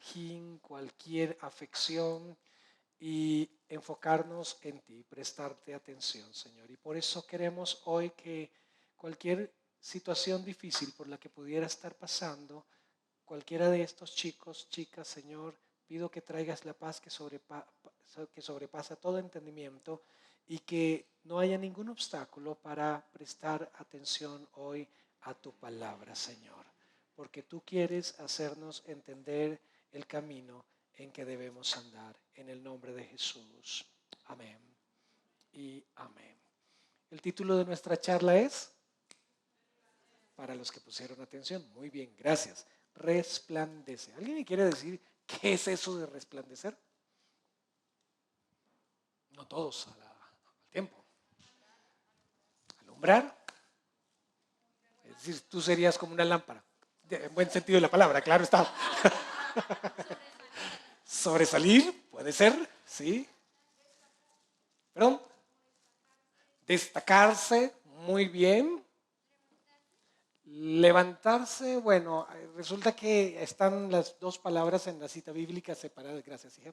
trajín, cualquier afección y enfocarnos en ti, prestarte atención, Señor. Y por eso queremos hoy que cualquier situación difícil por la que pudiera estar pasando, cualquiera de estos chicos, chicas, Señor, pido que traigas la paz que sobrepasa todo entendimiento y que no haya ningún obstáculo para prestar atención hoy a tu palabra, Señor, porque tú quieres hacernos entender el camino en que debemos andar. En el nombre de Jesús. Amén y amén. El título de nuestra charla es, para los que pusieron atención, muy bien, gracias, resplandece. ¿Alguien me quiere decir qué es eso de resplandecer? No todos al tiempo. Alumbrar. Es decir, tú serías como una lámpara. En buen sentido de la palabra, claro está. Sobresalir, puede ser, sí. ¿Perdón? Destacarse, muy bien. Levantarse, bueno, resulta que están las dos palabras en la cita bíblica separadas, gracias hija,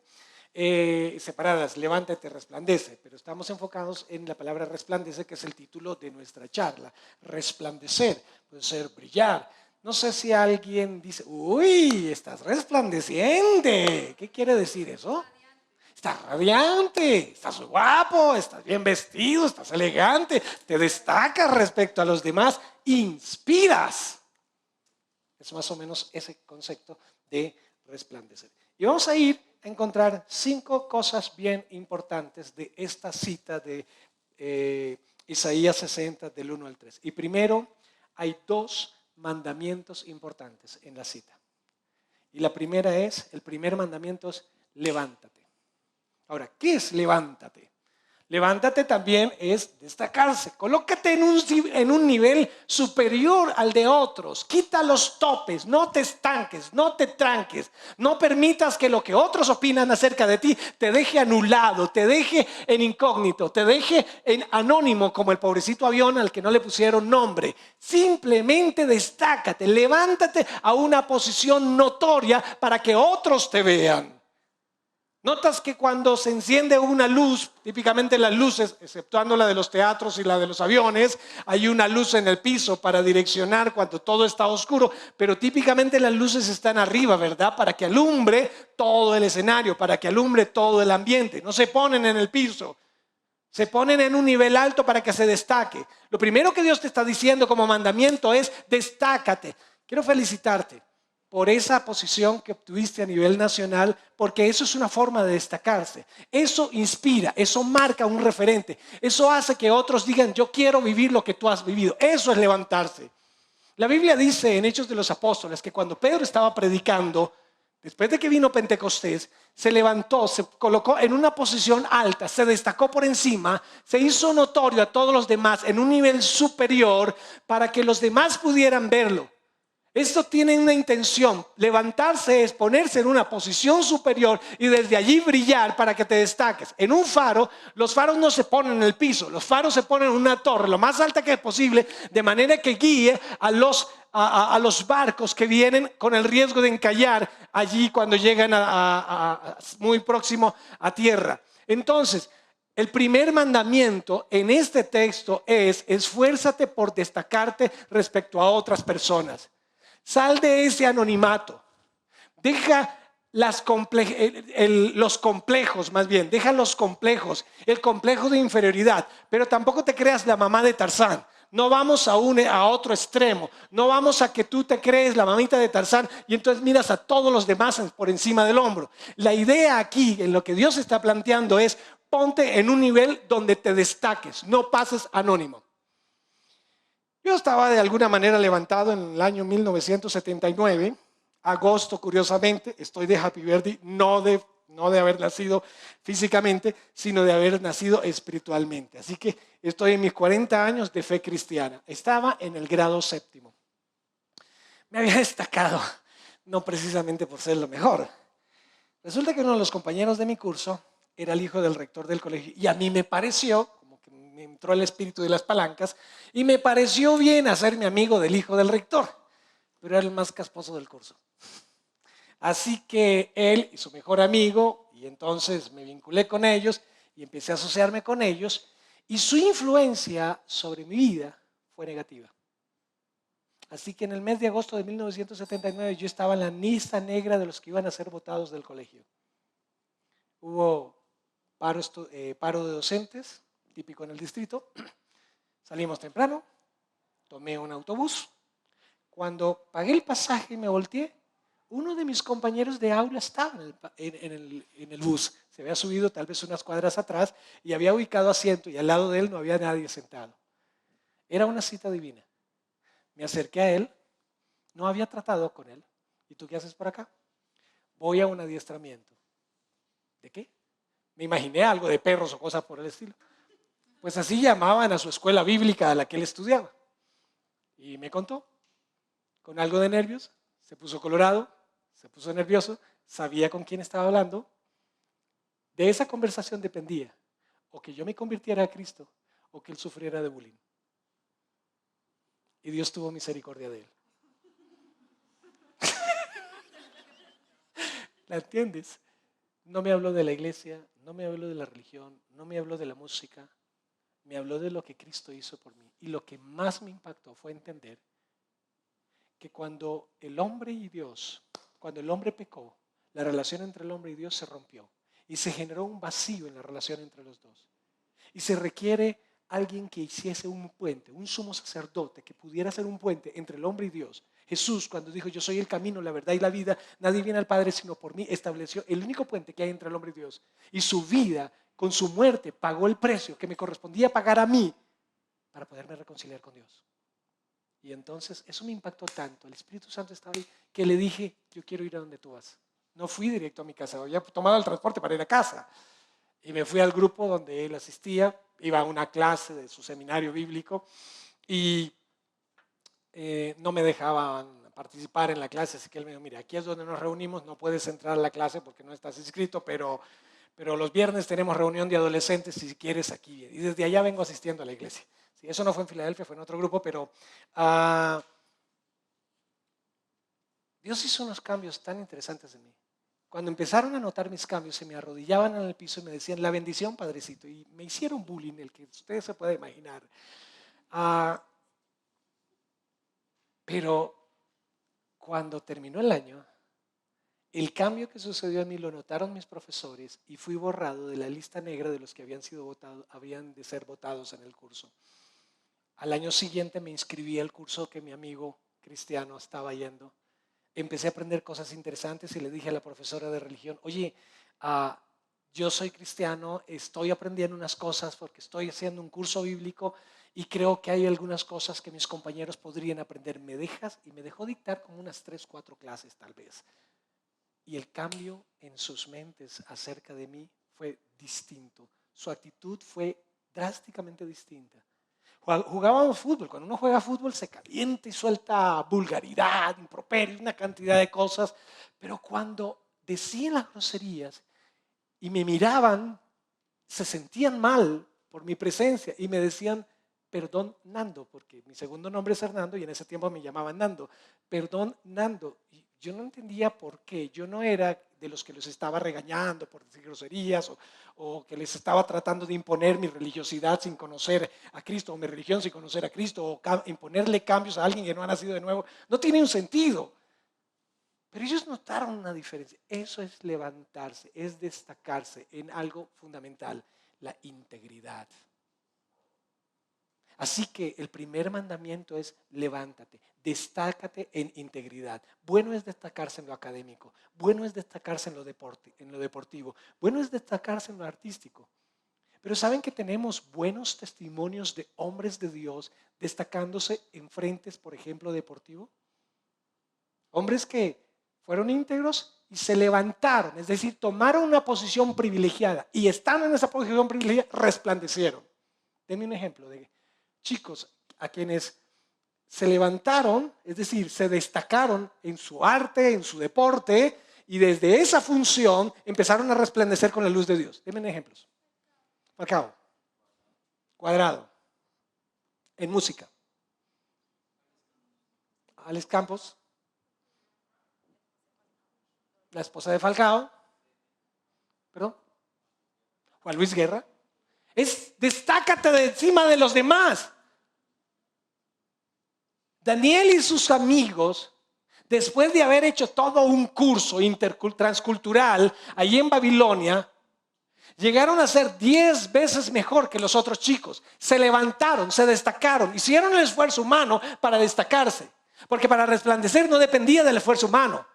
separadas, levántate, resplandece, pero estamos enfocados en la palabra resplandece, que es el título de nuestra charla. Resplandecer, puede ser brillar. No sé si alguien dice, uy, estás resplandeciente. ¿Qué quiere decir eso? Estás radiante, estás guapo, estás bien vestido, estás elegante, te destacas respecto a los demás, inspiras. Es más o menos ese concepto de resplandecer. Y vamos a ir a encontrar 5 cosas bien importantes de esta cita de Isaías 60 del 1 al 3. Y primero, hay 2 mandamientos importantes en la cita. Y la primera es, el primer mandamiento es levántate. Ahora, ¿qué es levántate? Levántate también es destacarse. Colócate en un nivel superior al de otros. Quita los topes, no te estanques, no te tranques. No permitas que lo que otros opinan acerca de ti te deje anulado, te deje en incógnito, te deje en anónimo como el pobrecito avión al que no le pusieron nombre. Simplemente destácate, levántate a una posición notoria para que otros te vean. Notas que cuando se enciende una luz, típicamente las luces, exceptuando la de los teatros y la de los aviones, hay una luz en el piso para direccionar cuando todo está oscuro, pero típicamente las luces están arriba, ¿verdad? Para que alumbre todo el escenario, para que alumbre todo el ambiente. No se ponen en el piso, se ponen en un nivel alto para que se destaque. Lo primero que Dios te está diciendo como mandamiento es destácate. Quiero felicitarte por esa posición que obtuviste a nivel nacional, porque eso es una forma de destacarse. Eso inspira, eso marca un referente, eso hace que otros digan, yo quiero vivir lo que tú has vivido. Eso es levantarse. La Biblia dice en Hechos de los Apóstoles que cuando Pedro estaba predicando, después de que vino Pentecostés, se levantó, se colocó en una posición alta, se destacó por encima, se hizo notorio a todos los demás en un nivel superior para que los demás pudieran verlo. Esto tiene una intención, levantarse es ponerse en una posición superior y desde allí brillar para que te destaques. En un faro, los faros no se ponen en el piso, los faros se ponen en una torre, lo más alta que es posible, de manera que guíe a los barcos que vienen con el riesgo de encallar allí cuando llegan muy próximo a tierra. Entonces, el primer mandamiento en este texto es: esfuérzate por destacarte respecto a otras personas. Sal de ese anonimato, deja los complejos, más bien, deja los complejos, el complejo de inferioridad, pero tampoco te creas la mamá de Tarzán. No vamos a otro extremo, no vamos a que tú te crees la mamita de Tarzán y entonces miras a todos los demás por encima del hombro. La idea aquí, en lo que Dios está planteando es: ponte en un nivel donde te destaques, no pases anónimo. Yo estaba de alguna manera levantado en el año 1979, agosto curiosamente, estoy de Happy Birthday, no de haber nacido físicamente, sino de haber nacido espiritualmente. Así que estoy en mis 40 años de fe cristiana. Estaba en el grado 7º. Me había destacado, no precisamente por ser lo mejor. Resulta que uno de los compañeros de mi curso era el hijo del rector del colegio y a mí me pareció, me entró el espíritu de las palancas y me pareció bien hacerme amigo del hijo del rector, pero era el más casposo del curso. Así que él y su mejor amigo, y entonces me vinculé con ellos y empecé a asociarme con ellos, y su influencia sobre mi vida fue negativa. Así que en el mes de agosto de 1979 yo estaba en la lista negra de los que iban a ser votados del colegio. Hubo paro de docentes, típico en el distrito. Salimos temprano, tomé un autobús. Cuando pagué el pasaje y me volteé, uno de mis compañeros de aula estaba en el bus. Se había subido tal vez unas cuadras atrás y había ubicado asiento y al lado de él no había nadie sentado. Era una cita divina. Me acerqué a él, no había tratado con él. ¿Y tú qué haces por acá? Voy a un adiestramiento. ¿De qué? Me imaginé algo de perros o cosas por el estilo. Pues así llamaban a su escuela bíblica a la que él estudiaba. Y me contó, con algo de nervios, se puso colorado, se puso nervioso, sabía con quién estaba hablando. De esa conversación dependía o que yo me convirtiera a Cristo o que él sufriera de bullying. Y Dios tuvo misericordia de él. ¿La entiendes? No me habló de la iglesia, no me habló de la religión, no me habló de la música, me habló de lo que Cristo hizo por mí. Y lo que más me impactó fue entender que cuando el hombre y Dios, cuando el hombre pecó, la relación entre el hombre y Dios se rompió y se generó un vacío en la relación entre los dos. Y se requiere alguien que hiciese un puente, un sumo sacerdote que pudiera ser un puente entre el hombre y Dios. Jesús, cuando dijo yo soy el camino, la verdad y la vida, nadie viene al Padre sino por mí, estableció el único puente que hay entre el hombre y Dios. Y su vida, con su muerte, pagó el precio que me correspondía pagar a mí para poderme reconciliar con Dios. Y entonces eso me impactó tanto, el Espíritu Santo estaba ahí, que le dije, yo quiero ir a donde tú vas. No fui directo a mi casa, había tomado el transporte para ir a casa. Y me fui al grupo donde él asistía, iba a una clase de su seminario bíblico y no me dejaban participar en la clase, así que él me dijo, mira, aquí es donde nos reunimos, no puedes entrar a la clase porque no estás inscrito, pero los viernes tenemos reunión de adolescentes, si quieres aquí. Y desde allá vengo asistiendo a la iglesia. Sí, eso no fue en Filadelfia, fue en otro grupo, pero Dios hizo unos cambios tan interesantes en mí. Cuando empezaron a notar mis cambios, se me arrodillaban en el piso y me decían, la bendición, padrecito. Y me hicieron bullying, el que ustedes se puede imaginar. Pero cuando terminó el año, el cambio que sucedió en mí lo notaron mis profesores y fui borrado de la lista negra de los que habían de ser votados en el curso. Al año siguiente me inscribí al curso que mi amigo cristiano estaba yendo. Empecé a aprender cosas interesantes y le dije a la profesora de religión, oye, yo soy cristiano, estoy aprendiendo unas cosas porque estoy haciendo un curso bíblico y creo que hay algunas cosas que mis compañeros podrían aprender. ¿Me dejas? Y me dejó dictar como unas 3, 4 clases tal vez. Y el cambio en sus mentes acerca de mí fue distinto. Su actitud fue drásticamente distinta. Jugábamos fútbol. Cuando uno juega fútbol se calienta y suelta vulgaridad, improperios, una cantidad de cosas. Pero cuando decían las groserías y me miraban, se sentían mal por mi presencia y me decían, perdón Nando, porque mi segundo nombre es Hernando y en ese tiempo me llamaban Nando. Perdón Nando. Y yo no entendía por qué. Yo no era de los que los estaba regañando por decir groserías o que les estaba tratando de imponer mi religiosidad sin conocer a Cristo o mi religión sin conocer a Cristo o imponerle cambios a alguien que no ha nacido de nuevo. No tiene un sentido. Pero ellos notaron una diferencia. Eso es levantarse, es destacarse en algo fundamental, la integridad. Así que el primer mandamiento es levántate, destácate en integridad. Bueno es destacarse en lo académico, bueno es destacarse en lo deportivo, bueno es destacarse en lo artístico. Pero ¿saben que tenemos buenos testimonios de hombres de Dios destacándose en frentes, por ejemplo, deportivo? Hombres que fueron íntegros y se levantaron, es decir, tomaron una posición privilegiada y estando en esa posición privilegiada, resplandecieron. Denme un ejemplo de chicos a quienes se levantaron, es decir, se destacaron en su arte, en su deporte, y desde esa función empezaron a resplandecer con la luz de Dios. Denme ejemplos. Falcao, Cuadrado, en música. Alex Campos, La esposa de Falcao, perdón, Juan Luis Guerra. Destácate de encima de los demás. Daniel y sus amigos, después de haber hecho todo un curso transcultural allí en Babilonia, llegaron a ser 10 veces mejor que los otros chicos. Se levantaron, se destacaron, hicieron el esfuerzo humano para destacarse. Porque para resplandecer no dependía del esfuerzo humano.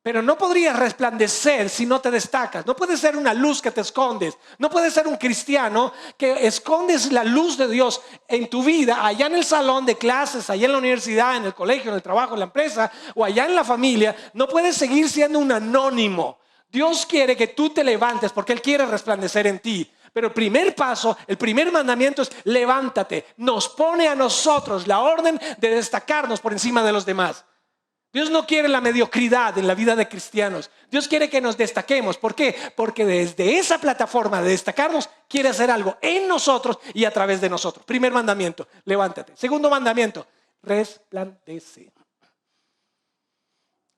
Pero no podrías resplandecer si no te destacas. No puedes ser una luz que te escondes. No puedes ser un cristiano que escondes la luz de Dios en tu vida, allá en el salón de clases, allá en la universidad, en el colegio, en el trabajo, en la empresa o allá en la familia. No puedes seguir siendo un anónimo. Dios quiere que tú te levantes porque Él quiere resplandecer en ti. Pero el primer paso, el primer mandamiento es levántate. Nos pone a nosotros la orden de destacarnos por encima de los demás. Dios no quiere la mediocridad en la vida de cristianos. Dios quiere que nos destaquemos. ¿Por qué? Porque desde esa plataforma de destacarnos quiere hacer algo en nosotros y a través de nosotros. Primer mandamiento, levántate. Segundo mandamiento, resplandece.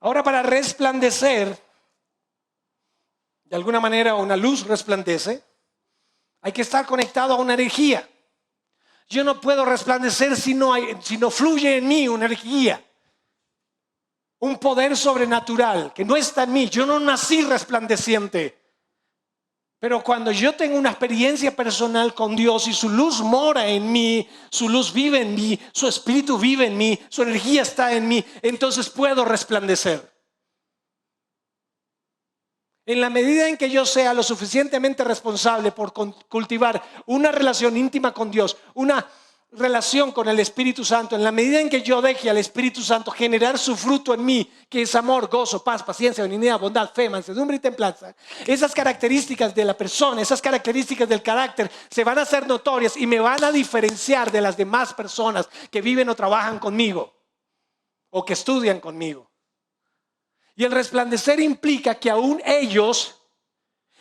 Ahora, para resplandecer, de alguna manera una luz resplandece, hay que estar conectado a una energía. Yo no puedo resplandecer si no fluye en mí una energía. Un poder sobrenatural que no está en mí. Yo no nací resplandeciente. Pero cuando yo tengo una experiencia personal con Dios y su luz mora en mí, su luz vive en mí, su espíritu vive en mí, su energía está en mí, entonces puedo resplandecer. En la medida en que yo sea lo suficientemente responsable por cultivar una relación íntima con Dios, una relación con el Espíritu Santo, en la medida en que yo deje al Espíritu Santo generar su fruto en mí, que es amor, gozo, paz, paciencia, benignidad, bondad, fe, mansedumbre y templanza, esas características de la persona, esas características del carácter se van a hacer notorias y me van a diferenciar de las demás personas que viven o trabajan conmigo o que estudian conmigo. Y el resplandecer implica que aún ellos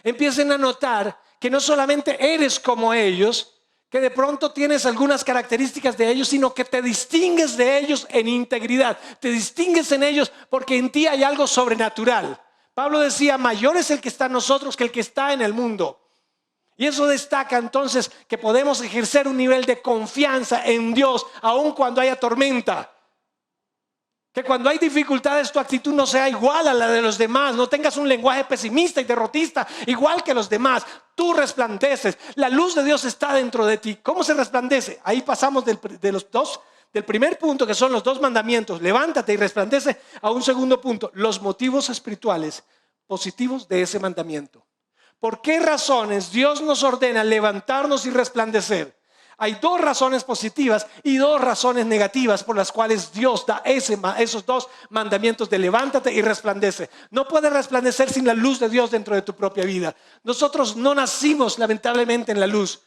empiecen a notar que no solamente eres como ellos, que de pronto tienes algunas características de ellos, sino que te distingues de ellos en integridad. Te distingues en ellos porque en ti hay algo sobrenatural. Pablo decía, mayor es el que está en nosotros que el que está en el mundo. Y eso destaca entonces que podemos ejercer un nivel de confianza en Dios aun cuando haya tormenta. Que cuando hay dificultades tu actitud no sea igual a la de los demás. No tengas un lenguaje pesimista y derrotista igual que los demás. Tú resplandeces. La luz de Dios está dentro de ti. ¿Cómo se resplandece? Ahí pasamos del primer punto, que son los 2 mandamientos, levántate y resplandece, a un segundo punto, los motivos espirituales positivos de ese mandamiento. ¿Por qué razones Dios nos ordena levantarnos y resplandecer? Hay 2 razones positivas y 2 razones negativas por las cuales Dios da esos 2 mandamientos de levántate y resplandece. No puedes resplandecer sin la luz de Dios dentro de tu propia vida. Nosotros no nacimos lamentablemente en la luz.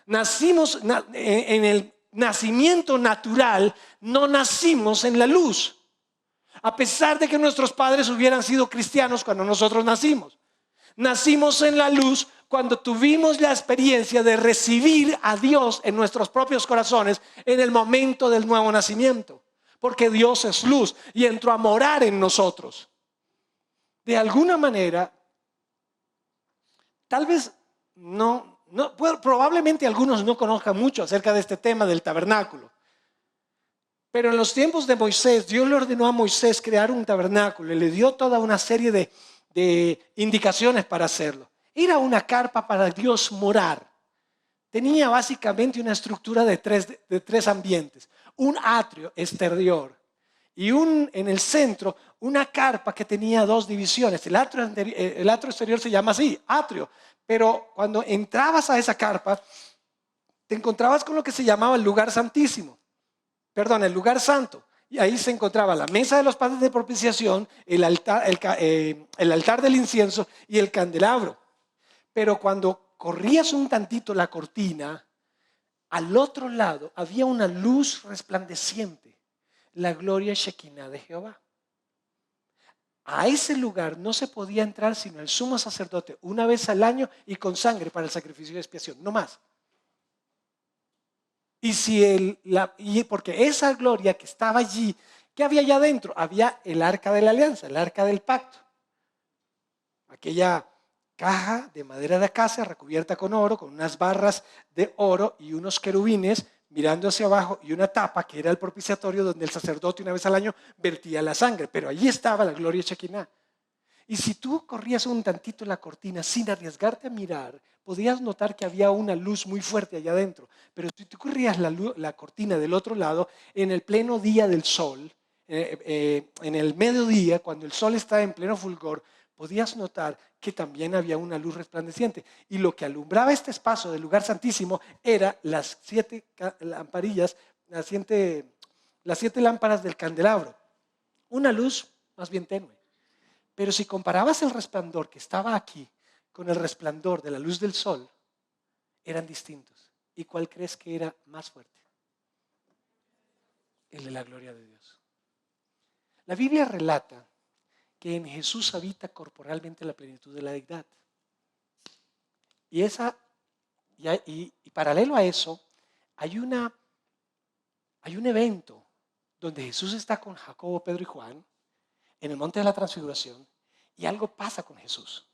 Nacimos en el nacimiento natural, no nacimos en la luz. A pesar de que nuestros padres hubieran sido cristianos cuando nosotros nacimos. Nacimos en la luz cuando tuvimos la experiencia de recibir a Dios en nuestros propios corazones en el momento del nuevo nacimiento. Porque Dios es luz y entró a morar en nosotros. De alguna manera, tal vez probablemente algunos no conozcan mucho acerca de este tema del tabernáculo. Pero en los tiempos de Moisés, Dios le ordenó a Moisés crear un tabernáculo y le dio toda una serie de indicaciones para hacerlo. Era una carpa para Dios morar. Tenía básicamente una estructura de tres ambientes. Un atrio exterior y en el centro una carpa que tenía 2 divisiones. El atrio exterior se llama así, atrio. Pero cuando entrabas a esa carpa, te encontrabas con lo que se llamaba el lugar santísimo. Perdón, el lugar santo. Y ahí se encontraba la mesa de los panes de propiciación, el altar del incienso y el candelabro. Pero cuando corrías un tantito la cortina, al otro lado había una luz resplandeciente, la gloria Shekinah de Jehová. A ese lugar no se podía entrar sino el sumo sacerdote una vez al año y con sangre para el sacrificio de expiación, no más. Porque esa gloria que estaba allí, ¿qué había allá adentro? Había el arca de la alianza, el arca del pacto. aquella caja de madera de acacia recubierta con oro, con unas barras de oro y unos querubines mirando hacia abajo y una tapa que era el propiciatorio donde el sacerdote una vez al año vertía la sangre, pero allí estaba la gloria Shekinah. Y si tú corrías un tantito la cortina sin arriesgarte a mirar, podías notar que había una luz muy fuerte allá adentro. Pero si tú corrías la cortina del otro lado, en el pleno día del sol, en el mediodía, cuando el sol está en pleno fulgor, podías notar que también había una luz resplandeciente. Y lo que alumbraba este espacio del lugar santísimo era las 7 lamparillas, las 7 lámparas del candelabro. Una luz más bien tenue. Pero si comparabas el resplandor que estaba aquí con el resplandor de la luz del sol, eran distintos. ¿Y cuál crees que era más fuerte? El de la gloria de Dios. La Biblia relata que en Jesús habita corporalmente la plenitud de la deidad. Y paralelo a eso, hay un evento donde Jesús está con Jacobo, Pedro y Juan en el monte de la transfiguración y algo pasa con Jesús.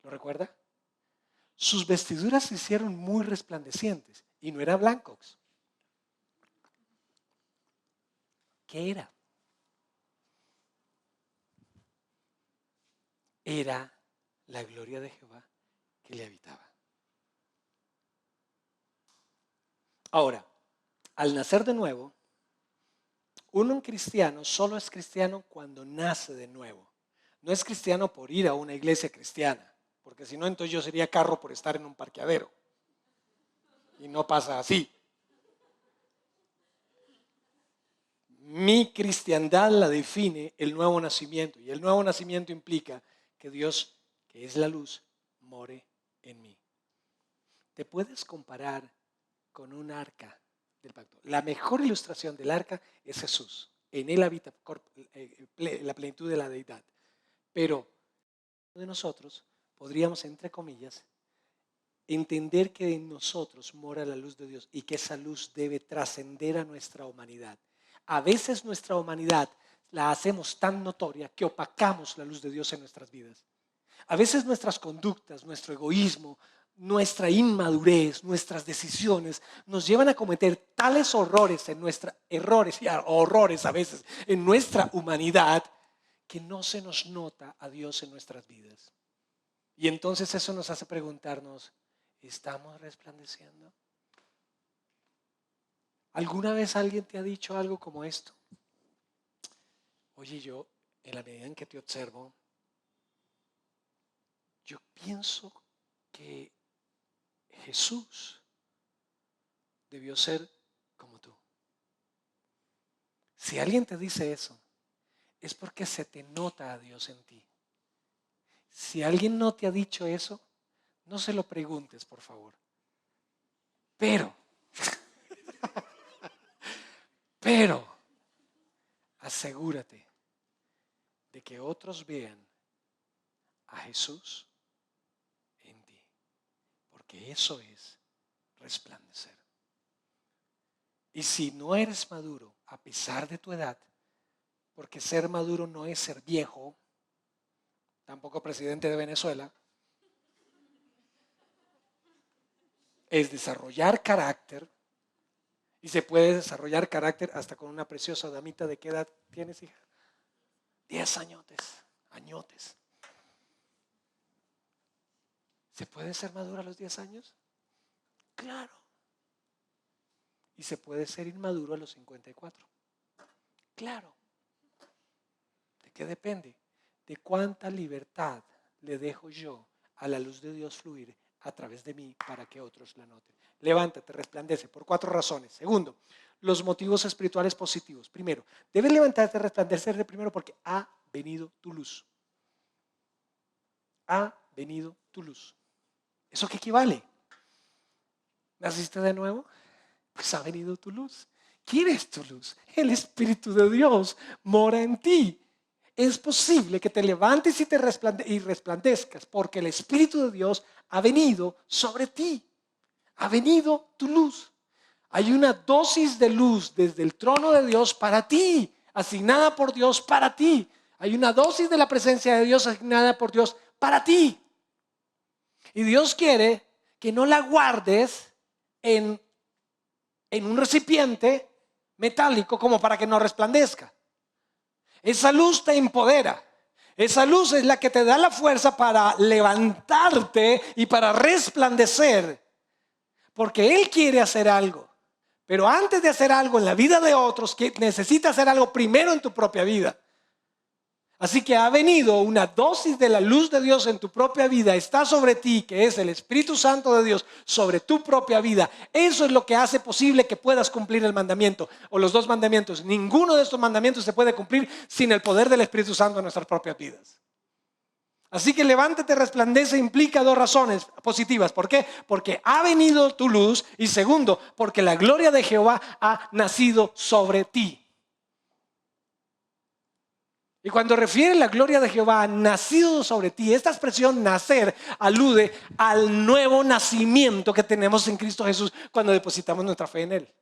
¿Lo recuerda? Sus vestiduras se hicieron muy resplandecientes y no eran blancos. ¿Qué era? Era la gloria de Jehová que le habitaba. Ahora, al nacer de nuevo, un cristiano solo es cristiano cuando nace de nuevo. No es cristiano por ir a una iglesia cristiana, porque si no, entonces yo sería carro por estar en un parqueadero. Y no pasa así. Mi cristiandad la define el nuevo nacimiento, y el nuevo nacimiento implica que Dios, que es la luz, more en mí. Te puedes comparar con un arca del pacto. La mejor ilustración del arca es Jesús. En él habita la plenitud de la deidad. Pero de nosotros podríamos, entre comillas, entender que en nosotros mora la luz de Dios y que esa luz debe trascender a nuestra humanidad. A veces nuestra humanidad la hacemos tan notoria que opacamos la luz de Dios en nuestras vidas. A veces nuestras conductas, nuestro egoísmo, nuestra inmadurez, nuestras decisiones nos llevan a cometer tales horrores horrores a veces en nuestra humanidad que no se nos nota a Dios en nuestras vidas. Y entonces eso nos hace preguntarnos, ¿estamos resplandeciendo? ¿Alguna vez alguien te ha dicho algo como esto? Oye, yo, en la medida en que te observo, yo pienso que Jesús debió ser como tú. Si alguien te dice eso, es porque se te nota a Dios en ti. Si alguien no te ha dicho eso, no se lo preguntes, por favor. Pero, asegúrate de que otros vean a Jesús en ti, porque eso es resplandecer. Y si no eres maduro, a pesar de tu edad, porque ser maduro no es ser viejo, tampoco presidente de Venezuela, es desarrollar carácter, y se puede desarrollar carácter hasta con una preciosa damita. ¿De qué edad tienes, hija? 10 añotes. ¿Se puede ser maduro a los 10 años? Claro. ¿Y se puede ser inmaduro a los 54? Claro. ¿De qué depende? De cuánta libertad le dejo yo a la luz de Dios fluir a través de mí para que otros la noten. Levántate, resplandece por 4 razones. Segundo, los motivos espirituales positivos. Primero, debes levantarte, resplandecer de primero porque ha venido tu luz. Ha venido tu luz. ¿Eso qué equivale? ¿Naciste de nuevo? Pues ha venido tu luz. ¿Quién es tu luz? El Espíritu de Dios mora en ti. Es posible que te levantes y resplandezcas porque el Espíritu de Dios ha venido sobre ti. Ha venido tu luz. Hay una dosis de luz desde el trono de Dios para ti, asignada por Dios para ti. Hay una dosis de la presencia de Dios asignada por Dios para ti. Y Dios quiere que no la guardes en un recipiente metálico como para que no resplandezca. Esa luz te empodera. Esa luz es la que te da la fuerza para levantarte y para resplandecer. Porque Él quiere hacer algo. Pero antes de hacer algo en la vida de otros, necesita hacer algo primero en tu propia vida. Así que ha venido una dosis de la luz de Dios en tu propia vida, está sobre ti, que es el Espíritu Santo de Dios, sobre tu propia vida. Eso es lo que hace posible que puedas cumplir el mandamiento o los dos mandamientos. Ninguno de estos mandamientos se puede cumplir sin el poder del Espíritu Santo en nuestras propias vidas. Así que levántate, resplandece implica dos razones positivas. ¿Por qué? Porque ha venido tu luz y segundo, porque la gloria de Jehová ha nacido sobre ti. Y cuando refiere la gloria de Jehová nacido sobre ti, esta expresión nacer alude al nuevo nacimiento que tenemos en Cristo Jesús cuando depositamos nuestra fe en Él.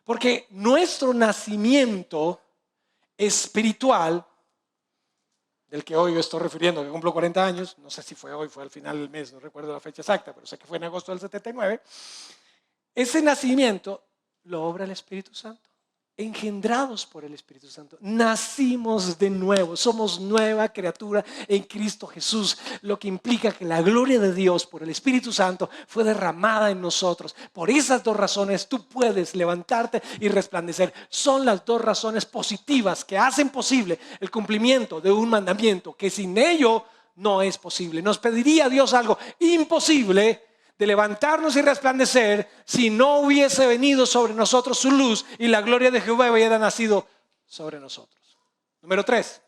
Porque nuestro nacimiento espiritual, del que hoy yo estoy refiriendo, que cumplo 40 años, no sé si fue hoy, fue al final del mes, no recuerdo la fecha exacta, pero sé que fue en agosto del 79, ese nacimiento lo obra el Espíritu Santo. Engendrados por el Espíritu Santo, nacimos de nuevo, somos nueva criatura en Cristo Jesús, lo que implica que la gloria de Dios por el Espíritu Santo fue derramada en nosotros. Por esas dos razones tú puedes levantarte y resplandecer. Son las dos razones positivas que hacen posible el cumplimiento de un mandamiento que sin ello no es posible. Nos pediría Dios algo imposible de levantarnos y resplandecer si no hubiese venido sobre nosotros su luz y la gloria de Jehová hubiera nacido sobre nosotros. Número 3,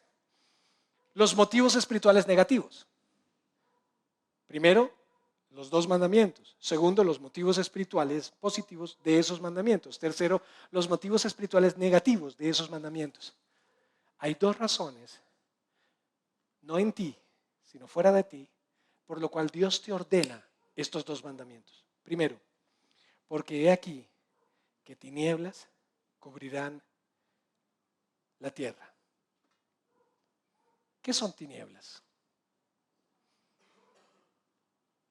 los motivos espirituales negativos. Primero, los dos mandamientos. Segundo, los motivos espirituales positivos de esos mandamientos. Tercero, los motivos espirituales negativos de esos mandamientos. Hay dos razones, no en ti, sino fuera de ti, por lo cual Dios te ordena estos dos mandamientos. Primero, porque he aquí que tinieblas cubrirán la tierra. ¿Qué son tinieblas?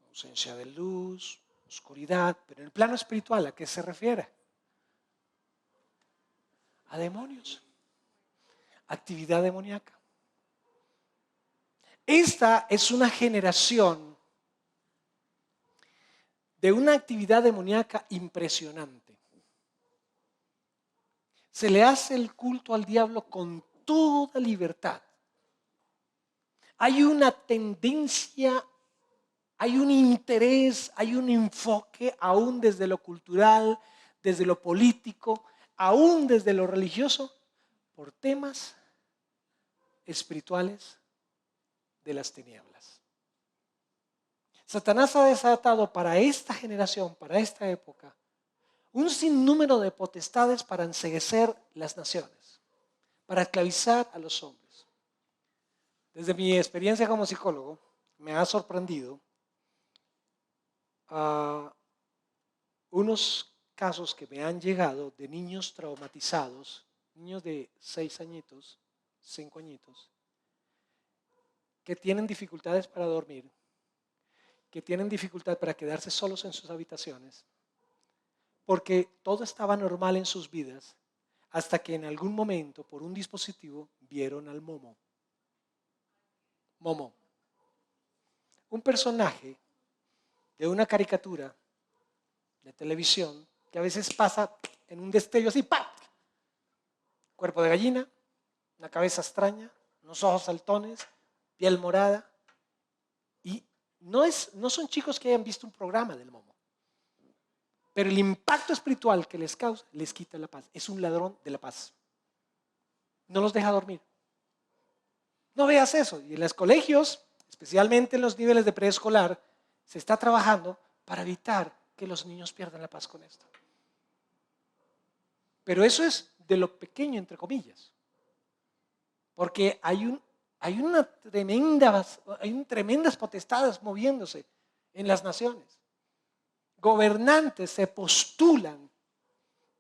Ausencia de luz, oscuridad, pero en el plano espiritual, ¿a qué se refiere? A demonios, actividad demoníaca. Esta es una generación de una actividad demoníaca impresionante. Se le hace el culto al diablo con toda libertad. Hay una tendencia, hay un interés, hay un enfoque, aún desde lo cultural, desde lo político, aún desde lo religioso, por temas espirituales de las tinieblas. Satanás ha desatado para esta generación, para esta época, un sinnúmero de potestades para enceguecer las naciones, para esclavizar a los hombres. Desde mi experiencia como psicólogo, me ha sorprendido unos casos que me han llegado de niños traumatizados, niños de 6 añitos, 5 añitos, que tienen dificultades para dormir, que tienen dificultad para quedarse solos en sus habitaciones, porque todo estaba normal en sus vidas, hasta que en algún momento, por un dispositivo, vieron al Momo. Momo, un personaje de una caricatura de televisión que a veces pasa en un destello así, ¡pam! Cuerpo de gallina, una cabeza extraña, unos ojos saltones, piel morada. Y no son chicos que hayan visto un programa del Momo, pero el impacto espiritual que les causa les quita la paz. Es un ladrón de la paz. No los deja dormir. No veas eso. Y en los colegios, especialmente en los niveles de preescolar, se está trabajando para evitar que los niños pierdan la paz con esto. Pero eso es de lo pequeño, entre comillas. Porque hay tremendas potestades moviéndose en las naciones. Gobernantes se postulan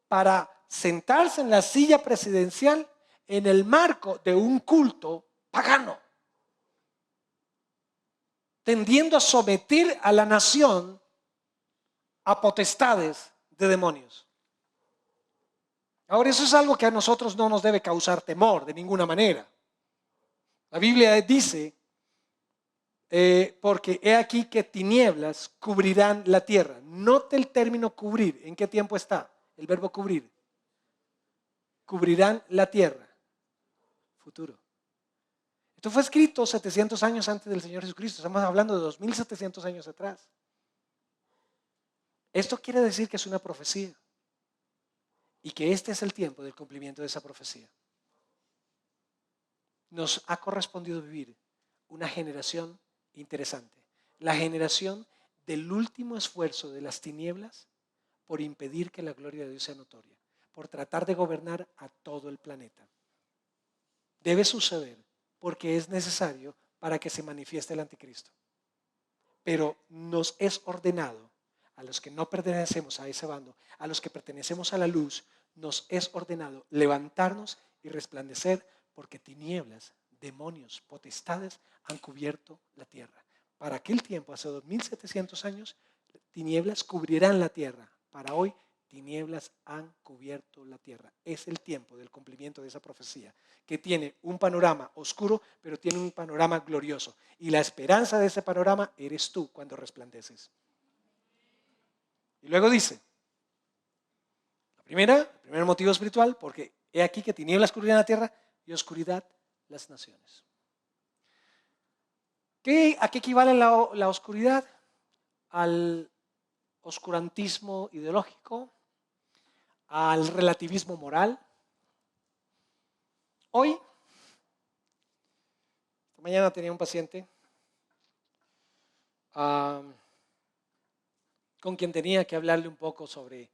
para sentarse en la silla presidencial en el marco de un culto pagano. tendiendo a someter a la nación a potestades de demonios. Ahora, eso es algo que a nosotros no nos debe causar temor de ninguna manera. La Biblia dice, porque he aquí que tinieblas cubrirán la tierra. Note el término cubrir. ¿En qué tiempo está el verbo cubrir? Cubrirán la tierra. Futuro. Esto fue escrito 700 años antes del Señor Jesucristo. Estamos hablando de 2700 años atrás. Esto quiere decir que es una profecía y que este es el tiempo del cumplimiento de esa profecía. Nos ha correspondido vivir una generación interesante, la generación del último esfuerzo de las tinieblas por impedir que la gloria de Dios sea notoria, por tratar de gobernar a todo el planeta. Debe suceder porque es necesario para que se manifieste el anticristo. Pero nos es ordenado, a los que no pertenecemos a ese bando, a los que pertenecemos a la luz, nos es ordenado levantarnos y resplandecer, porque tinieblas, demonios, potestades han cubierto la tierra. Para aquel tiempo, hace 2700 años, tinieblas cubrirán la tierra. Para hoy, tinieblas han cubierto la tierra. Es el tiempo del cumplimiento de esa profecía, que tiene un panorama oscuro, pero tiene un panorama glorioso. Y la esperanza de ese panorama eres tú cuando resplandeces. Y luego dice, el primer motivo espiritual, porque he aquí que tinieblas cubrirán la tierra y oscuridad las naciones. ¿A qué equivale la oscuridad? Al oscurantismo ideológico, al relativismo moral. Hoy, esta mañana tenía un paciente con quien tenía que hablarle un poco sobre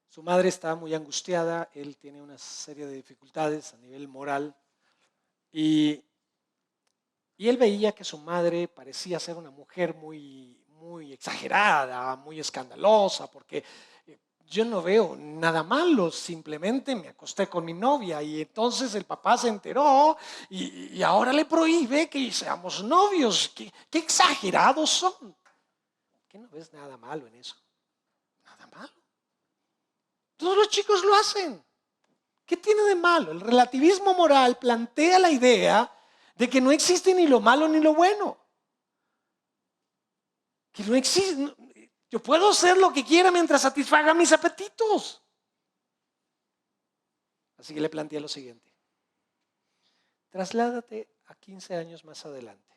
su madre. Está muy angustiada, él tiene una serie de dificultades a nivel moral y él veía que su madre parecía ser una mujer muy exagerada, muy escandalosa, porque yo no veo nada malo, simplemente me acosté con mi novia y entonces el papá se enteró y ahora le prohíbe que seamos novios. ¿Qué exagerados son? ¿Qué no ves nada malo en eso? Nada malo. Todos los chicos lo hacen. ¿Qué tiene de malo? El relativismo moral plantea la idea de que no existe ni lo malo ni lo bueno. Que no existe. Yo puedo hacer lo que quiera mientras satisfaga mis apetitos. Así que le planteé lo siguiente. Trasládate a 15 años más adelante,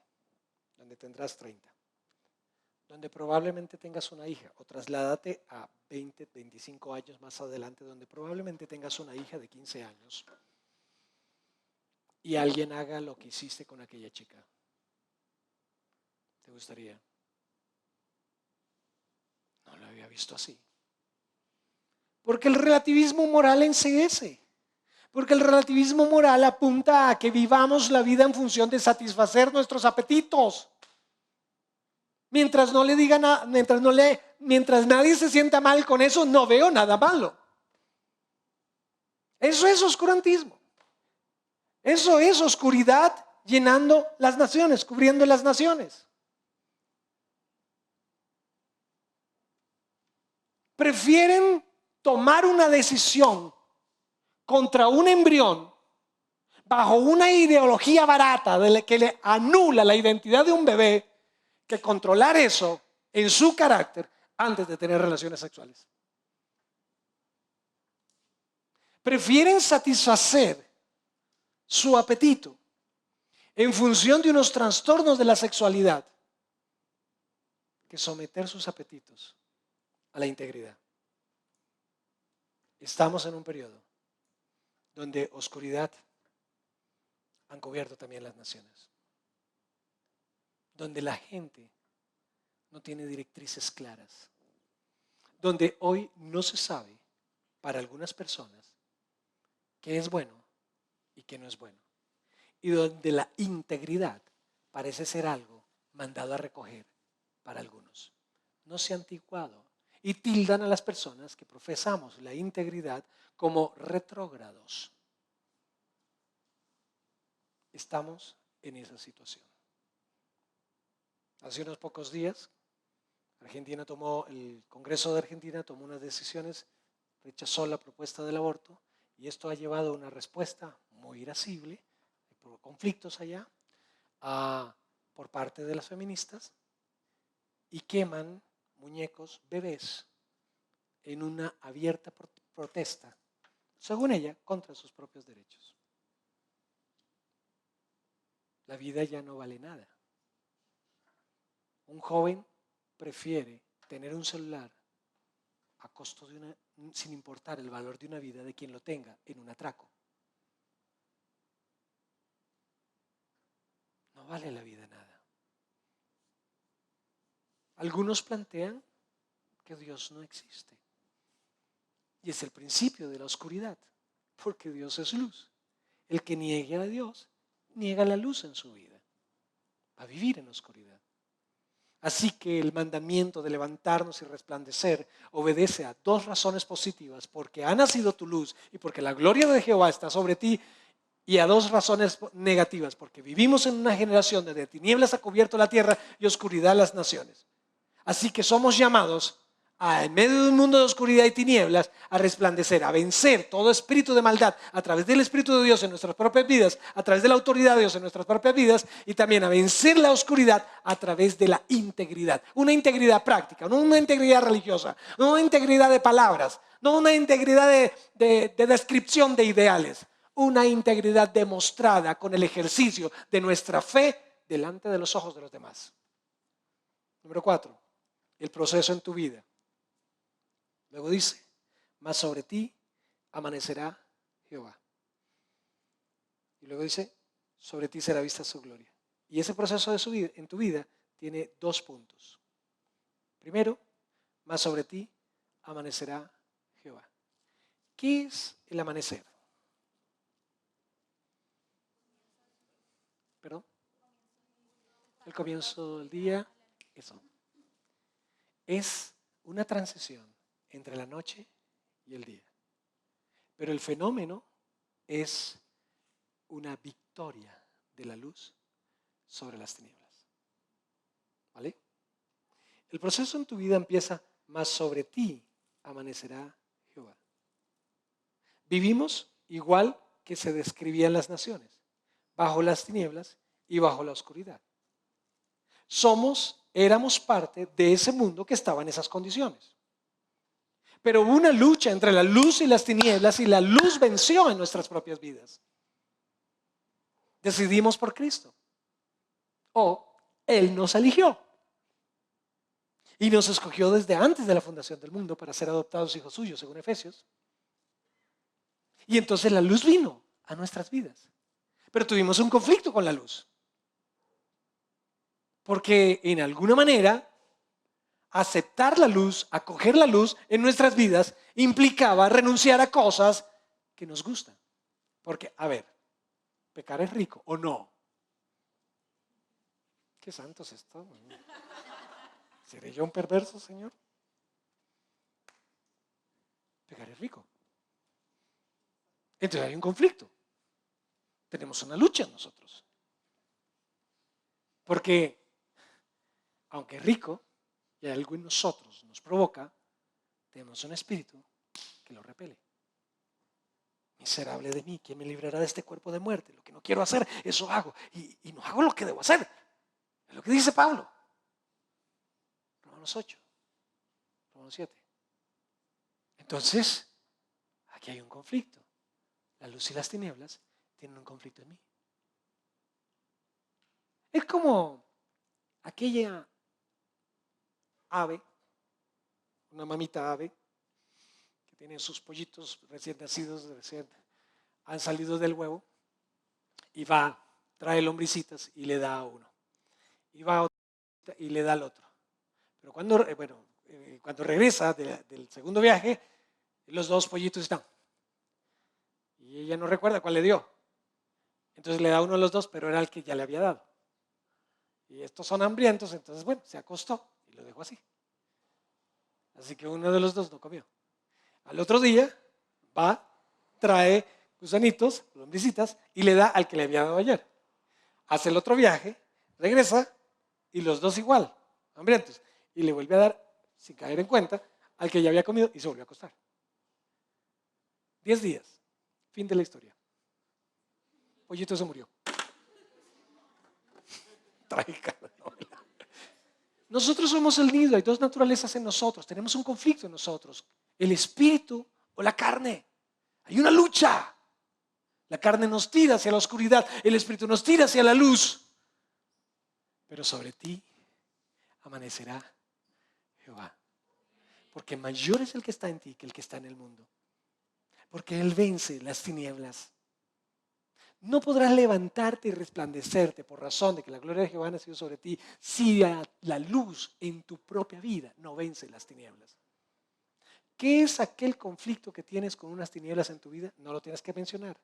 donde tendrás 30, donde probablemente tengas una hija, o trasládate a 20, 25 años más adelante, donde probablemente tengas una hija de 15 años y alguien haga lo que hiciste con aquella chica. ¿Te gustaría? No lo había visto así. Porque el relativismo moral enseguece. Porque el relativismo moral apunta a que vivamos la vida en función de satisfacer nuestros apetitos. Mientras no le digan nada, mientras nadie se sienta mal con eso, no veo nada malo. Eso es oscurantismo. Eso es oscuridad llenando las naciones, cubriendo las naciones. Prefieren tomar una decisión contra un embrión bajo una ideología barata que le anula la identidad de un bebé, que controlar eso en su carácter antes de tener relaciones sexuales. Prefieren satisfacer su apetito en función de unos trastornos de la sexualidad que someter sus apetitos a la integridad. Estamos en un periodo donde oscuridad han cubierto también las naciones, donde la gente no tiene directrices claras, donde hoy no se sabe para algunas personas qué es bueno y qué no es bueno, y donde la integridad parece ser algo mandado a recoger para algunos. No se ha anticuado y tildan a las personas que profesamos la integridad como retrógrados. Estamos en esa situación. Hace unos pocos días, el Congreso de Argentina tomó unas decisiones, rechazó la propuesta del aborto y esto ha llevado a una respuesta muy irascible, por conflictos allá, por parte de las feministas y queman muñecos bebés en una abierta protesta, según ella, contra sus propios derechos. La vida ya no vale nada. Un joven prefiere tener un celular a costo de sin importar el valor de una vida de quien lo tenga en un atraco. No vale la vida nada. Algunos plantean que Dios no existe. Y es el principio de la oscuridad, porque Dios es luz. El que niegue a Dios, niega la luz en su vida. Va a vivir en la oscuridad. Así que el mandamiento de levantarnos y resplandecer obedece a dos razones positivas, porque ha nacido tu luz y porque la gloria de Jehová está sobre ti, y a dos razones negativas, porque vivimos en una generación donde de tinieblas ha cubierto la tierra y oscuridad las naciones. Así que somos llamados en medio de un mundo de oscuridad y tinieblas a resplandecer, a vencer todo espíritu de maldad a través del Espíritu de Dios en nuestras propias vidas, a través de la autoridad de Dios en nuestras propias vidas, y también a vencer la oscuridad a través de la integridad. Una integridad práctica, no una integridad religiosa, no una integridad de palabras, no una integridad de descripción de ideales, una integridad demostrada con el ejercicio de nuestra fe delante de los ojos de los demás. Número 4, el proceso en tu vida. Luego dice, mas sobre ti amanecerá Jehová. Y luego dice, sobre ti será vista su gloria. Y ese proceso de su vida, en tu vida tiene dos puntos. Primero, mas sobre ti amanecerá Jehová. ¿Qué es el amanecer? ¿Perdón? El comienzo del día. Eso. Es una transición entre la noche y el día. Pero el fenómeno es una victoria de la luz sobre las tinieblas. ¿Vale? El proceso en tu vida empieza, mas sobre ti amanecerá Jehová. Vivimos igual que se describían las naciones, bajo las tinieblas y bajo la oscuridad. Éramos parte de ese mundo que estaba en esas condiciones. Pero hubo una lucha entre la luz y las tinieblas y la luz venció en nuestras propias vidas. Decidimos por Cristo. O Él nos eligió. Y nos escogió desde antes de la fundación del mundo para ser adoptados hijos suyos, según Efesios. Y entonces la luz vino a nuestras vidas. Pero tuvimos un conflicto con la luz. Porque en alguna manera aceptar la luz, acoger la luz en nuestras vidas implicaba renunciar a cosas que nos gustan. Porque, a ver, ¿pecar es rico o no? ¿Qué santos estamos? ¿Seré yo un perverso, Señor? Pecar es rico. Entonces hay un conflicto. Tenemos una lucha nosotros. Porque, aunque es rico, y algo en nosotros nos provoca, tenemos un espíritu que lo repele. Miserable de mí, ¿quién me librará de este cuerpo de muerte? Lo que no quiero hacer, eso hago. Y no hago lo que debo hacer. Es lo que dice Pablo. Romanos 8, Romanos 7. Entonces, aquí hay un conflicto. La luz y las tinieblas tienen un conflicto en mí. Es como aquella ave, una mamita ave, que tiene sus pollitos recién nacidos, han salido del huevo, y va, trae lombricitas y le da a uno. Y va a otro y le da al otro. Pero cuando regresa del segundo viaje, los dos pollitos están. Y ella no recuerda cuál le dio. Entonces le da uno a los dos, pero era el que ya le había dado. Y estos son hambrientos, entonces bueno, se acostó y lo dejó así. Así que uno de los dos no comió. Al otro día va, trae gusanitos, lombricitas, y le da al que le había dado ayer. Hace el otro viaje, regresa y los dos igual, hambrientos. Y le vuelve a dar, sin caer en cuenta, al que ya había comido y se volvió a acostar. 10 días, fin de la historia. Pollito se murió. Trágica la novela. Nosotros somos el nido, hay dos naturalezas en nosotros, tenemos un conflicto en nosotros, el espíritu o la carne. Hay una lucha. La carne nos tira hacia la oscuridad, el espíritu nos tira hacia la luz. Pero sobre ti amanecerá Jehová. Porque mayor es el que está en ti que el que está en el mundo. Porque Él vence las tinieblas. No podrás levantarte y resplandecerte por razón de que la gloria de Jehová ha nacido sobre ti si la luz en tu propia vida no vence las tinieblas. ¿Qué es aquel conflicto que tienes con unas tinieblas en tu vida? No lo tienes que mencionar,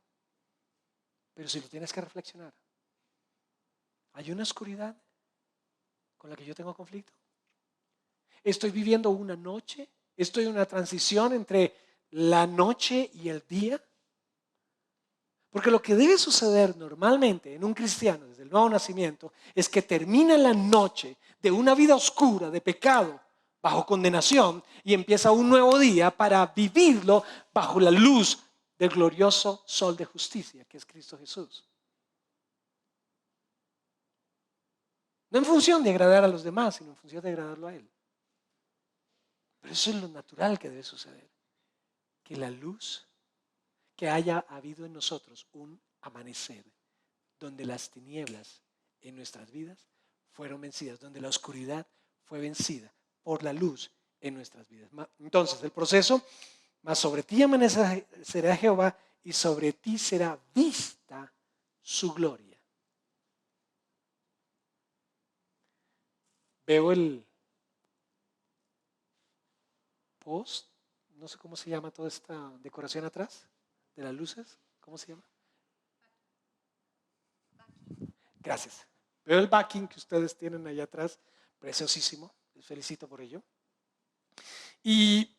pero sí lo tienes que reflexionar. ¿Hay una oscuridad con la que yo tengo conflicto? ¿Estoy viviendo una noche? ¿Estoy en una transición entre la noche y el día? Porque lo que debe suceder normalmente en un cristiano desde el nuevo nacimiento es que termina la noche de una vida oscura, de pecado, bajo condenación, y empieza un nuevo día para vivirlo bajo la luz del glorioso sol de justicia que es Cristo Jesús. No en función de agradar a los demás, sino en función de agradarlo a Él. Pero eso es lo natural que debe suceder. Que la luz, que haya habido en nosotros un amanecer, donde las tinieblas en nuestras vidas fueron vencidas, donde la oscuridad fue vencida por la luz en nuestras vidas. Entonces, el proceso, mas sobre ti amanecerá Jehová y sobre ti será vista su gloria. Veo el post, no sé cómo se llama toda esta decoración atrás de las luces, ¿cómo se llama? Gracias. Veo el backing que ustedes tienen allá atrás, preciosísimo, les felicito por ello. Y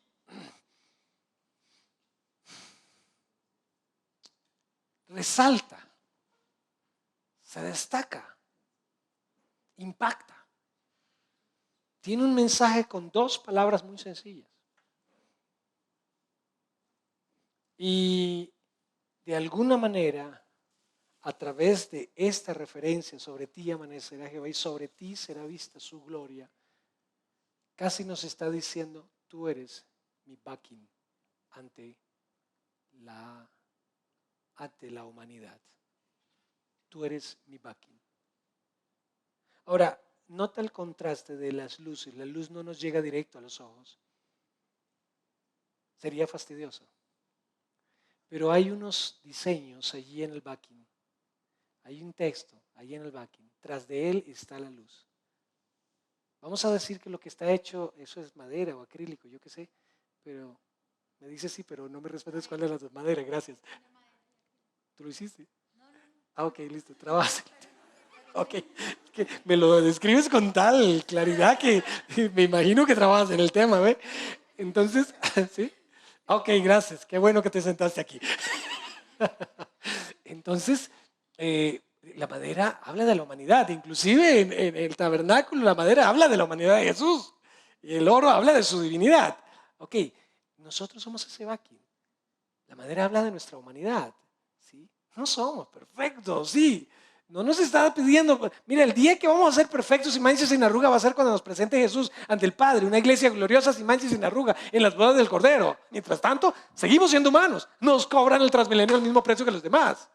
resalta, se destaca, impacta. Tiene un mensaje con dos palabras muy sencillas. Y de alguna manera, a través de esta referencia, sobre ti amanecerá Jehová y sobre ti será vista su gloria, casi nos está diciendo, tú eres mi backing ante la humanidad. Tú eres mi backing. Ahora, nota el contraste de las luces. La luz no nos llega directo a los ojos. Sería fastidioso. Pero hay unos diseños allí en el backing. Hay un texto allí en el backing. Tras de él está la luz. Vamos a decir que lo que está hecho, eso es madera o acrílico, yo qué sé. Pero me dice sí, pero no me respondes cuál es la madera. Gracias. ¿Tú lo hiciste? Ah, ok, listo. Trabajas. Ok, que me lo describes con tal claridad que me imagino que trabajas en el tema, ¿ve? Entonces, ¿sí? Ok, gracias, qué bueno que te sentaste aquí. Entonces, la madera habla de la humanidad, inclusive en el tabernáculo la madera habla de la humanidad de Jesús y el oro habla de su divinidad. Ok, nosotros somos ese backing. La madera habla de nuestra humanidad, ¿sí? No somos perfectos, sí. No nos está pidiendo, mira, el día que vamos a ser perfectos sin mancha y sin arruga va a ser cuando nos presente Jesús ante el Padre, una iglesia gloriosa sin mancha y sin arruga en las bodas del Cordero. Mientras tanto, seguimos siendo humanos. Nos cobran el Transmilenio el mismo precio que los demás.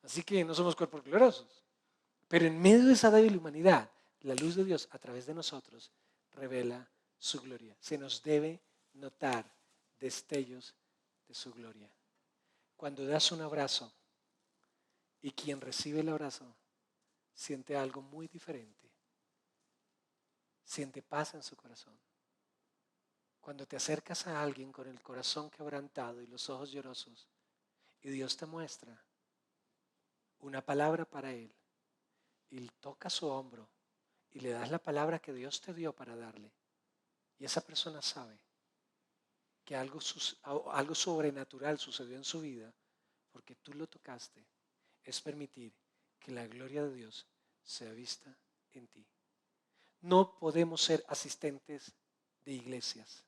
Así que no somos cuerpos gloriosos. Pero en medio de esa débil humanidad, la luz de Dios a través de nosotros revela su gloria. Se nos debe notar destellos de su gloria. Cuando das un abrazo y quien recibe el abrazo siente algo muy diferente, siente paz en su corazón. Cuando te acercas a alguien con el corazón quebrantado y los ojos llorosos y Dios te muestra una palabra para él y toca su hombro y le das la palabra que Dios te dio para darle y esa persona sabe que algo sobrenatural sucedió en su vida porque tú lo tocaste, es permitir que la gloria de Dios sea vista en ti. No podemos ser asistentes de iglesias.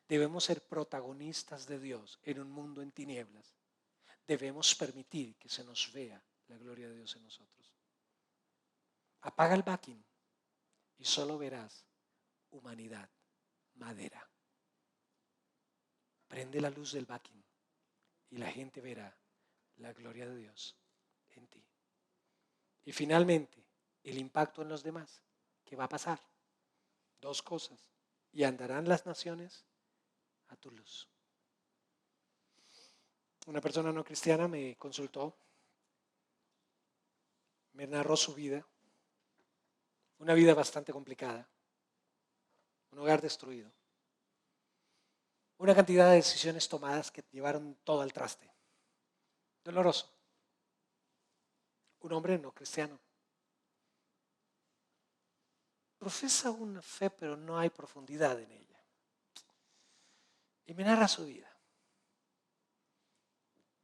Debemos ser protagonistas de Dios en un mundo en tinieblas. Debemos permitir que se nos vea la gloria de Dios en nosotros. Apaga el backing y solo verás humanidad, madera. Prende la luz del backing y la gente verá la gloria de Dios en ti. Y finalmente, el impacto en los demás. ¿Qué va a pasar? Dos cosas. Y andarán las naciones a tu luz. Una persona no cristiana me consultó, me narró su vida, una vida bastante complicada, un hogar destruido, una cantidad de decisiones tomadas que llevaron todo al traste. Doloroso. Un hombre no cristiano. Profesa una fe, pero no hay profundidad en ella. Y me narra su vida.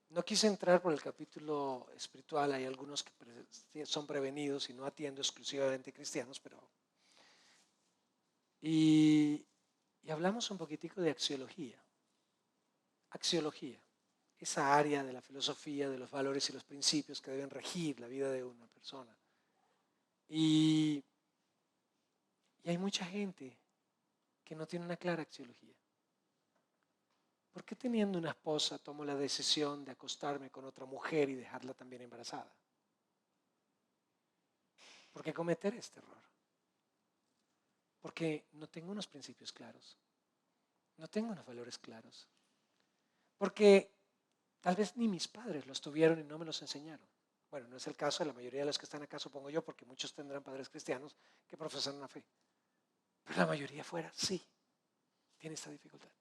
No quise entrar por el capítulo espiritual, hay algunos que son prevenidos y no atiendo exclusivamente cristianos, pero... Y hablamos un poquitico de axiología. Axiología, esa área de la filosofía, de los valores y los principios que deben regir la vida de una persona. Y hay mucha gente que no tiene una clara axiología. ¿Por qué teniendo una esposa tomo la decisión de acostarme con otra mujer y dejarla también embarazada? ¿Por qué cometer este error? Porque no tengo unos principios claros, no tengo unos valores claros. Porque tal vez ni mis padres los tuvieron y no me los enseñaron. Bueno, no es el caso de la mayoría de los que están acá, supongo yo, porque muchos tendrán padres cristianos que profesan una fe. Pero la mayoría fuera, sí, tiene esta dificultad.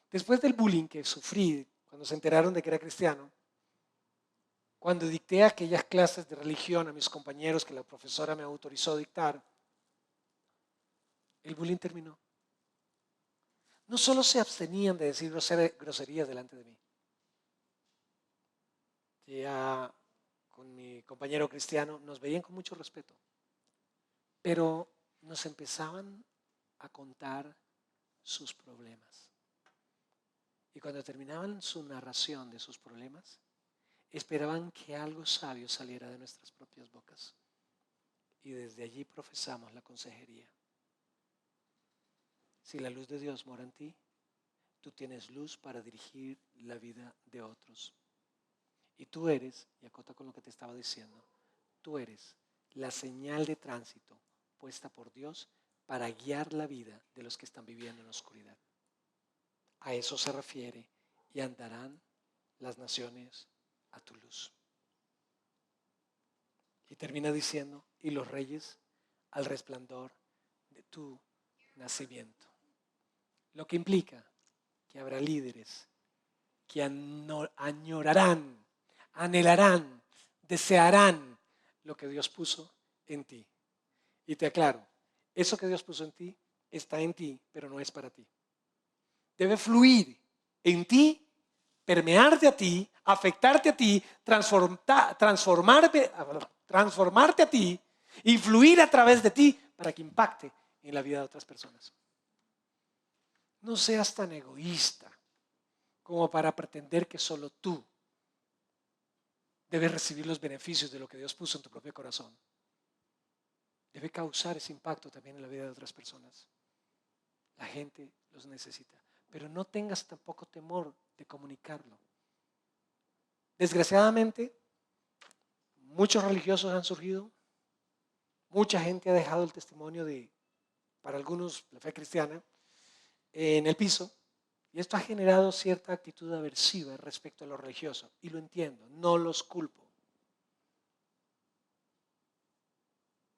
Después del bullying que sufrí cuando se enteraron de que era cristiano, cuando dicté aquellas clases de religión a mis compañeros que la profesora me autorizó dictar, el bullying terminó. No solo se abstenían de decir groserías delante de mí. Ya con mi compañero cristiano nos veían con mucho respeto, pero nos empezaban a contar sus problemas. Y cuando terminaban su narración de sus problemas, esperaban que algo sabio saliera de nuestras propias bocas. Y desde allí profesamos la consejería. Si la luz de Dios mora en ti, tú tienes luz para dirigir la vida de otros. Y tú eres, y acota con lo que te estaba diciendo, tú eres la señal de tránsito puesta por Dios para guiar la vida de los que están viviendo en la oscuridad. A eso se refiere, y andarán las naciones a tu luz. Y termina diciendo, y los reyes al resplandor de tu nacimiento. Lo que implica que habrá líderes que añorarán, anhelarán, desearán lo que Dios puso en ti. Y te aclaro, eso que Dios puso en ti está en ti, pero no es para ti. Debe fluir en ti, permearte a ti, afectarte a ti, transformarte a ti y fluir a través de ti para que impacte en la vida de otras personas. No seas tan egoísta como para pretender que solo tú debes recibir los beneficios de lo que Dios puso en tu propio corazón. Debe causar ese impacto también en la vida de otras personas. La gente los necesita, pero no tengas tampoco temor de comunicarlo. Desgraciadamente, muchos religiosos han surgido, mucha gente ha dejado el testimonio de, para algunos, la fe cristiana, en el piso, y esto ha generado cierta actitud aversiva respecto a lo religioso, y lo entiendo, no los culpo.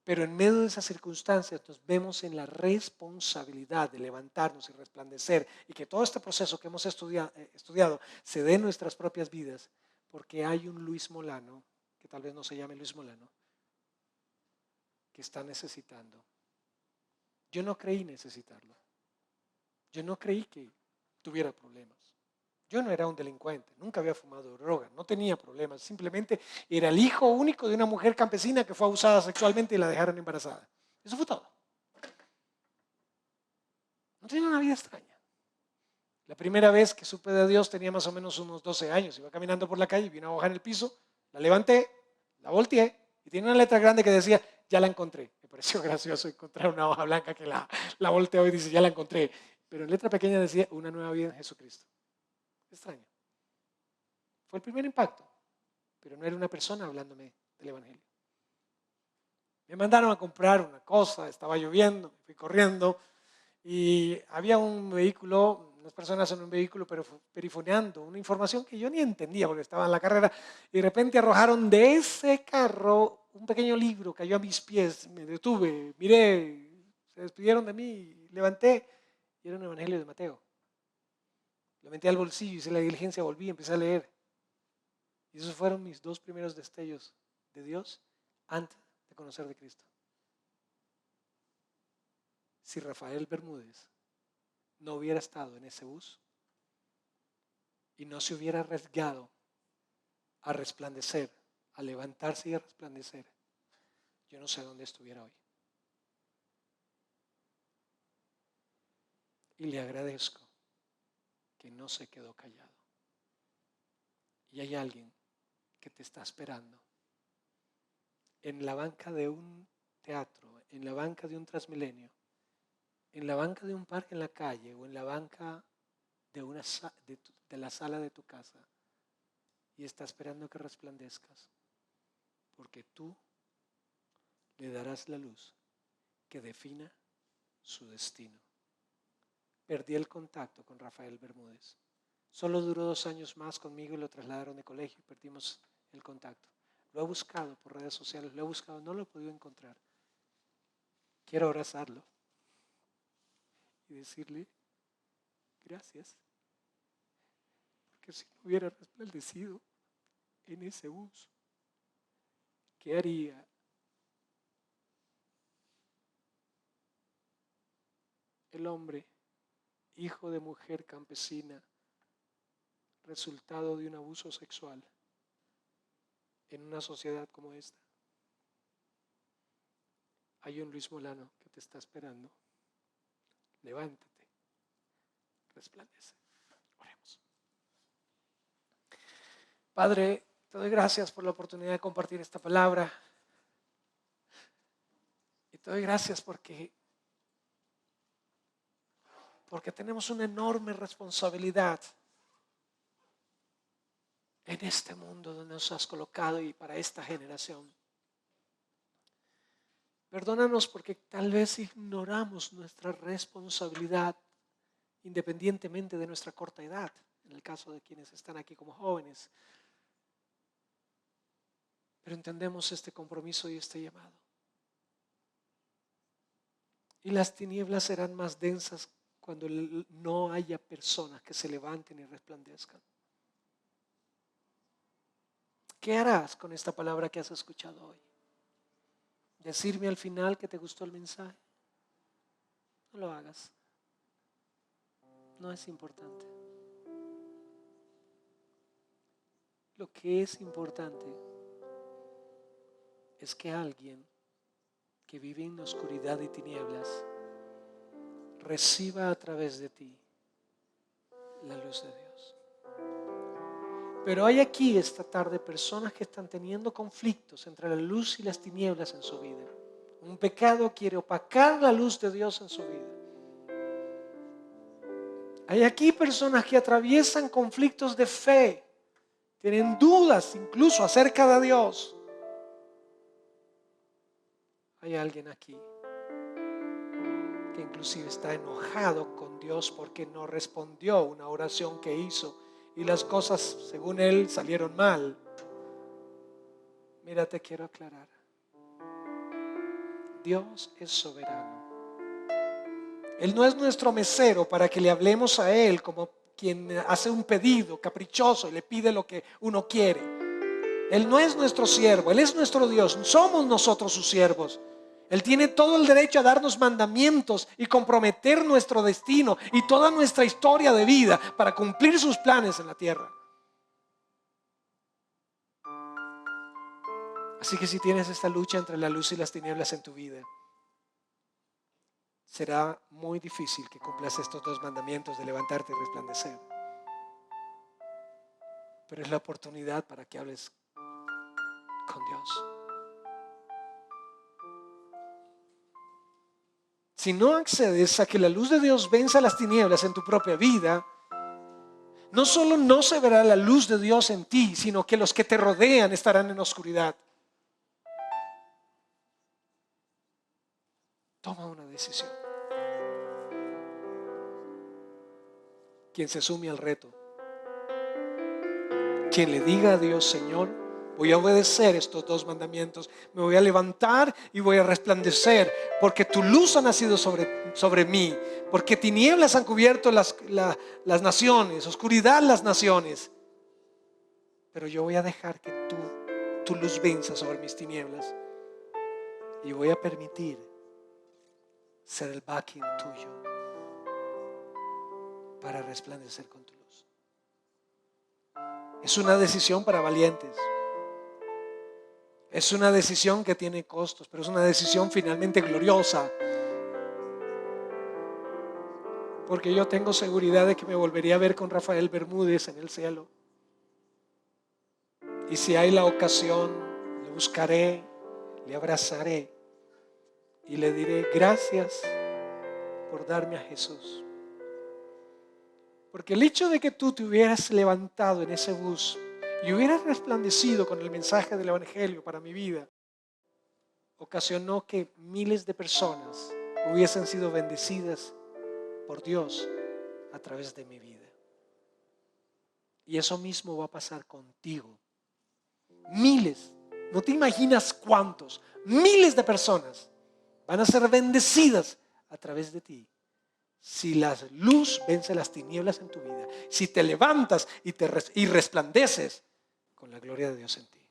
Pero en medio de esas circunstancias nos vemos en la responsabilidad de levantarnos y resplandecer y que todo este proceso que hemos estudiado se dé en nuestras propias vidas, porque hay un Luis Molano, que tal vez no se llame Luis Molano, que está necesitando. Yo no creí necesitarlo. Yo no creí que tuviera problemas. Yo no era un delincuente, nunca había fumado droga, no tenía problemas, simplemente era el hijo único de una mujer campesina que fue abusada sexualmente y la dejaron embarazada. Eso fue todo. No tenía una vida extraña. La primera vez que supe de Dios tenía más o menos unos 12 años. Iba caminando por la calle, vi una hoja en el piso, la levanté, la volteé y tiene una letra grande que decía, ya la encontré. Me pareció gracioso encontrar una hoja blanca que la volteó y dice, ya la encontré. Pero en letra pequeña decía, una nueva vida en Jesucristo. Extraño. Fue el primer impacto, pero no era una persona hablándome del Evangelio. Me mandaron a comprar una cosa, estaba lloviendo, me fui corriendo y había un vehículo, unas personas en un vehículo perifoneando una información que yo ni entendía porque estaba en la carrera y de repente arrojaron de ese carro un pequeño libro, cayó a mis pies, me detuve, miré, se despidieron de mí, levanté y era un Evangelio de Mateo. Lo metí al bolsillo, hice la diligencia, volví, empecé a leer. Y esos fueron mis 2 primeros destellos de Dios antes de conocer de Cristo. Si Rafael Bermúdez no hubiera estado en ese bus y no se hubiera arriesgado a resplandecer, a levantarse y a resplandecer, yo no sé dónde estuviera hoy. Y le agradezco que no se quedó callado. Y hay alguien que te está esperando en la banca de un teatro, en la banca de un Transmilenio, en la banca de un parque en la calle o en la banca de la sala de tu casa y está esperando que resplandezcas porque tú le darás la luz que defina su destino. Perdí el contacto con Rafael Bermúdez. Solo duró 2 años más conmigo y lo trasladaron de colegio y perdimos el contacto. Lo he buscado por redes sociales, lo he buscado, no lo he podido encontrar. Quiero abrazarlo y decirle gracias, porque si no hubiera resplandecido en ese bus, ¿qué haría? El hombre, hijo de mujer campesina, resultado de un abuso sexual en una sociedad como esta. Hay un Luis Molano que te está esperando. Levántate, resplandece. Oremos. Padre, te doy gracias por la oportunidad de compartir esta palabra. Y te doy gracias porque tenemos una enorme responsabilidad en este mundo donde nos has colocado y para esta generación. Perdónanos porque tal vez ignoramos nuestra responsabilidad independientemente de nuestra corta edad, en el caso de quienes están aquí como jóvenes. Pero entendemos este compromiso y este llamado. Y las tinieblas serán más densas cuando no haya personas que se levanten y resplandezcan. ¿Qué harás con esta palabra que has escuchado hoy? ¿Decirme al final que te gustó el mensaje? No lo hagas. No es importante. Lo que es importante es que alguien que vive en oscuridad y tinieblas reciba a través de ti la luz de Dios. Pero hay aquí esta tarde personas que están teniendo conflictos entre la luz y las tinieblas en su vida. Un pecado quiere opacar la luz de Dios en su vida. Hay aquí personas que atraviesan conflictos de fe, tienen dudas incluso acerca de Dios. Hay alguien aquí que inclusive está enojado con Dios porque no respondió una oración que hizo y las cosas, según él, salieron mal. Mira, te quiero aclarar. Dios es soberano. Él no es nuestro mesero para que le hablemos a Él como quien hace un pedido caprichoso y le pide lo que uno quiere. Él no es nuestro siervo, Él es nuestro Dios. Somos nosotros sus siervos. Él tiene todo el derecho a darnos mandamientos y comprometer nuestro destino y toda nuestra historia de vida para cumplir sus planes en la tierra. Así que si tienes esta lucha entre la luz y las tinieblas en tu vida, será muy difícil que cumplas estos dos mandamientos de levantarte y resplandecer. Pero es la oportunidad para que hables con Dios. Si no accedes a que la luz de Dios venza las tinieblas en tu propia vida, no solo no se verá la luz de Dios en ti, sino que los que te rodean estarán en oscuridad. Toma una decisión. Quien se sume al reto, quien le diga a Dios: Señor, voy a obedecer estos dos mandamientos, me voy a levantar y voy a resplandecer, porque tu luz ha nacido sobre mí, porque tinieblas han cubierto las naciones, oscuridad las naciones, pero yo voy a dejar que tu luz venza sobre mis tinieblas y voy a permitir ser el backing tuyo para resplandecer con tu luz. Es una decisión para valientes. Es una decisión que tiene costos, pero es una decisión finalmente gloriosa. Porque yo tengo seguridad de que me volvería a ver con Rafael Bermúdez en el cielo. Y si hay la ocasión, le buscaré, le abrazaré y le diré: gracias por darme a Jesús. Porque el hecho de que tú te hubieras levantado en ese bus y hubieras resplandecido con el mensaje del Evangelio para mi vida, ocasionó que miles de personas hubiesen sido bendecidas por Dios a través de mi vida. Y eso mismo va a pasar contigo. Miles, no te imaginas cuántos, miles de personas van a ser bendecidas a través de ti. Si la luz vence las tinieblas en tu vida, si te levantas y resplandeces con la gloria de Dios en ti.